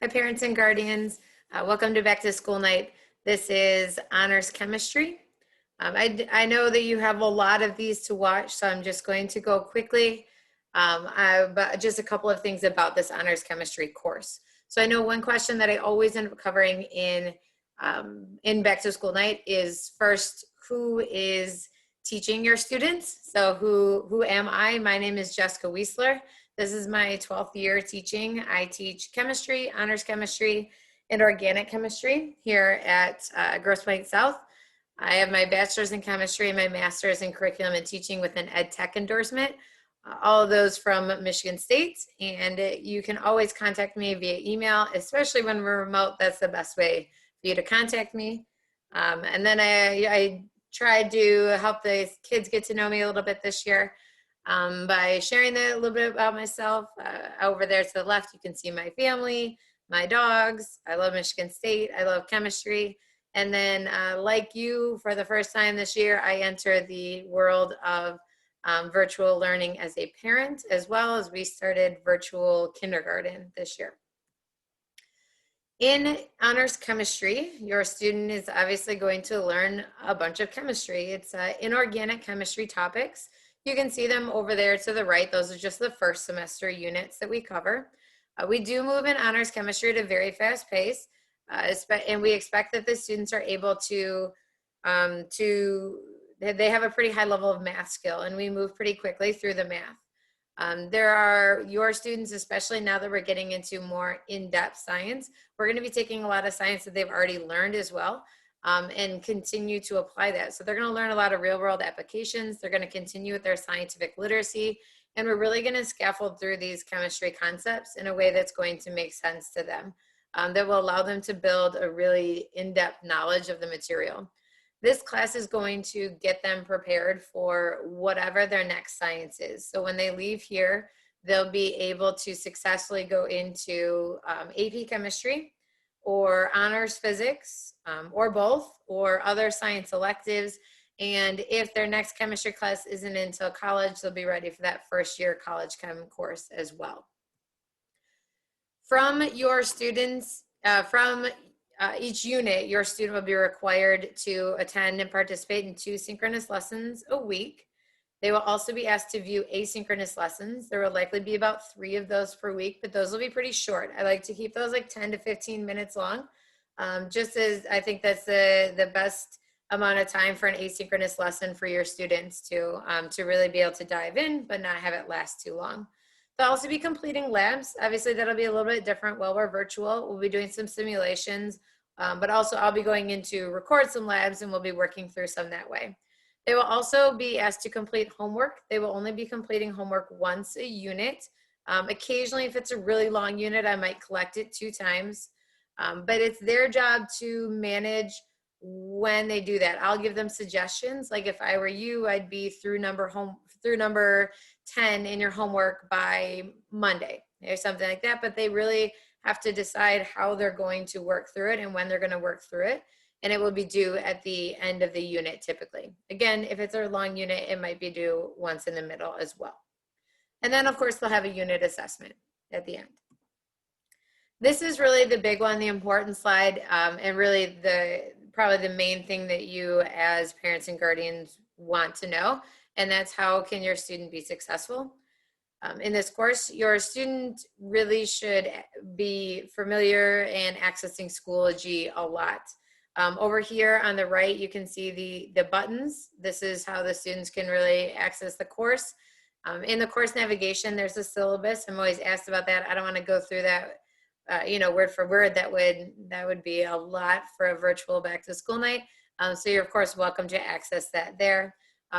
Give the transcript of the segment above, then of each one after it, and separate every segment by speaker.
Speaker 1: Hi, parents and guardians. Welcome to Back to School Night. This is Honors Chemistry. I know that you have a lot of these to watch, so I'm just going to go quickly. But just a couple of things about this Honors Chemistry course. So I know one question that I always end up covering in Back to School Night is first, who is teaching your students? So who am I? My name is Jessica Wiesler. This is my 12th year teaching. I teach chemistry, honors chemistry, and organic chemistry here at Grosse Pointe South. I have my bachelor's in chemistry and my master's in curriculum and teaching with an ed tech endorsement. All of those from Michigan State. And you can always contact me via email, especially when we're remote. That's the best way for you to contact me. And then I tried to help the kids get to know me a little bit this year. By sharing a little bit about myself. Over there to the left, you can see my family, my dogs. I love Michigan State. I love chemistry. And then like you, for the first time this year, I entered the world of virtual learning as a parent, as well as we started virtual kindergarten this year. In honors chemistry, your student is obviously going to learn a bunch of chemistry. It's inorganic chemistry topics. You can see them over there to the right. Those are just the first semester units that we cover. We do move in honors chemistry at a very fast pace, and we expect that the students are able they have a pretty high level of math skill, and we move pretty quickly through the math. There are your students, especially now that we're getting into more in-depth science, we're going to be taking a lot of science that they've already learned as well, and continue to apply that. So they're going to learn a lot of real-world applications. They're going to continue with their scientific literacy, and we're really going to scaffold through these chemistry concepts in a way that's going to make sense to them, that will allow them to build a really in-depth knowledge of the material. This class is going to get them prepared for whatever their next science is. So when they leave here, they'll be able to successfully go into AP chemistry or honors physics, or both, or other science electives. And if their next chemistry class isn't until college, they'll be ready for that first year college chem course as well. From your students, each unit, your student will be required to attend and participate in 2 synchronous lessons a week. They will also be asked to view asynchronous lessons. There will likely be about 3 of those per week, but those will be pretty short. I like to keep those like 10 to 15 minutes long, just as I think that's the best amount of time for an asynchronous lesson for your students to really be able to dive in, but not have it last too long. They'll also be completing labs. Obviously, that'll be a little bit different while we're virtual. We'll be doing some simulations, but also I'll be going in to record some labs, and we'll be working through some that way. They will also be asked to complete homework. They will only be completing homework once a unit. Occasionally, if it's a really long unit, I might collect it 2 times, but it's their job to manage when they do that. I'll give them suggestions. Like if I were you, I'd be through number 10 in your homework by Monday or something like that. But they really have to decide how they're going to work through it and when they're going to work through it. And it will be due at the end of the unit typically. Again, if it's a long unit, it might be due once in the middle as well. And then of course they'll have a unit assessment at the end. This is really the big one, the important slide, and really probably the main thing that you as parents and guardians want to know, and that's how can your student be successful. In this course, your student really should be familiar and accessing Schoology a lot. Over here on the right, you can see the buttons. This is how the students can really access the course. In the course navigation, there's a syllabus. I'm always asked about that. I don't want to go through that word for word. That would be a lot for a virtual back to school night. So you're of course welcome to access that there.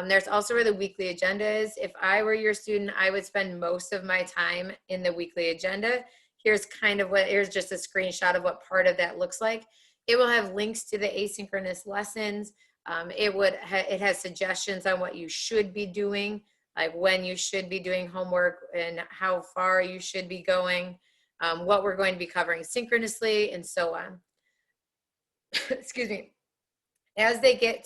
Speaker 1: There's also where the weekly agenda is. If I were your student, I would spend most of my time in the weekly agenda. Here's just a screenshot of what part of that looks like. It will have links to the asynchronous lessons. It has suggestions on what you should be doing, like when you should be doing homework and how far you should be going, what we're going to be covering synchronously, and so on. Excuse me. As they get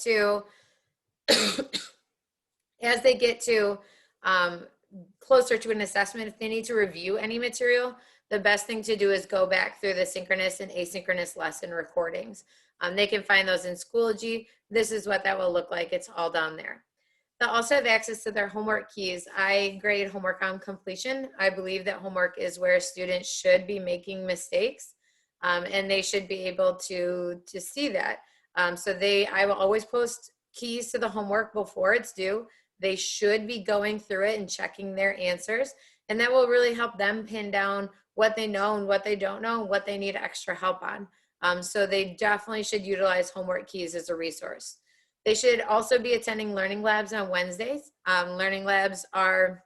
Speaker 1: closer to an assessment, if they need to review any material, the best thing to do is go back through the synchronous and asynchronous lesson recordings. They can find those in Schoology. This is what that will look like. It's all down there. They'll also have access to their homework keys. I grade homework on completion. I believe that homework is where students should be making mistakes, and they should be able to see that. I will always post keys to the homework before it's due. They should be going through it and checking their answers, and that will really help them pin down what they know and what they don't know and what they need extra help on. So they definitely should utilize homework keys as a resource. They should also be attending learning labs on Wednesdays. Learning labs are,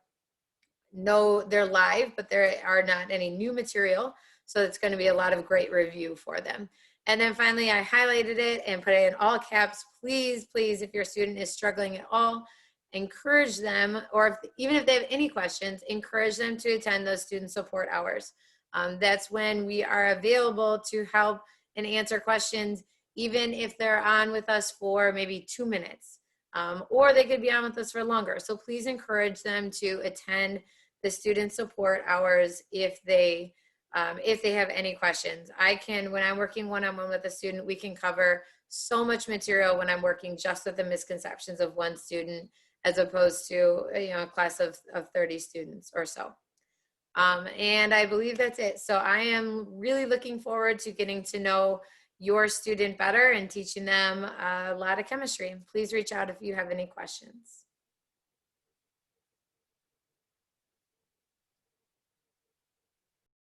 Speaker 1: no, they're live, but there are not any new material. So it's going to be a lot of great review for them. And then finally, I highlighted it and put it in all caps. Please, please, if your student is struggling at all, encourage them, or even if they have any questions, encourage them to attend those student support hours. That's when we are available to help and answer questions, even if they're on with us for maybe 2 minutes, or they could be on with us for longer. So please encourage them to attend the student support hours if they have any questions. When I'm working one-on-one with a student, we can cover so much material when I'm working just with the misconceptions of one student, as opposed to a class of 30 students or so. And I believe that's it. So I am really looking forward to getting to know your student better and teaching them a lot of chemistry. Please reach out if you have any questions.